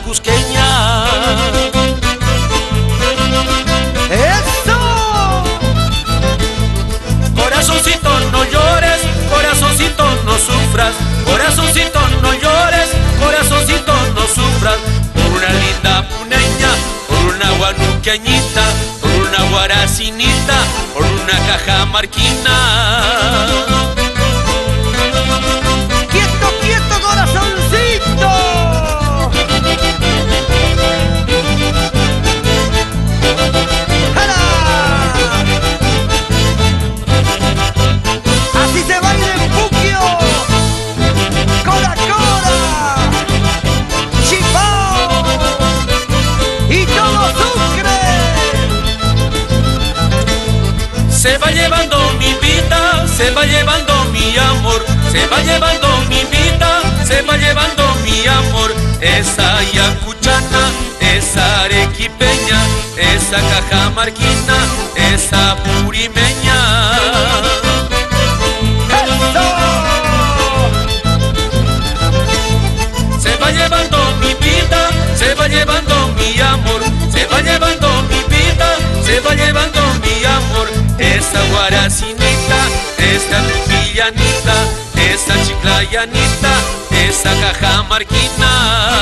cusqueña. ¡Eso! Corazoncito, no llores, corazoncito, no sufras, corazoncito, no llores, corazoncito, no sufras, por una linda puneña, por una guanuqueñita, por una guaracinita, por una cajamarquina. ¡Quieto, quieto, corazoncito! ¡Hala! Así se baila en Puquio. ¡Cora, cora! ¡Chipao! ¡Y todo Sucre! Se va llevando mi vida, se va llevando mi amor, se va llevando mi vida, se va llevando mi amor. Esa yacuchana, esa arequipeña, esa cajamarquina, esa purimeña. ¡Eso! Se va llevando mi vida, se va llevando mi amor, se va llevando mi vida, se va llevando mi amor. Esa guaracinita, esa trujillanita, esa chiclayanita, esa cajamarquina.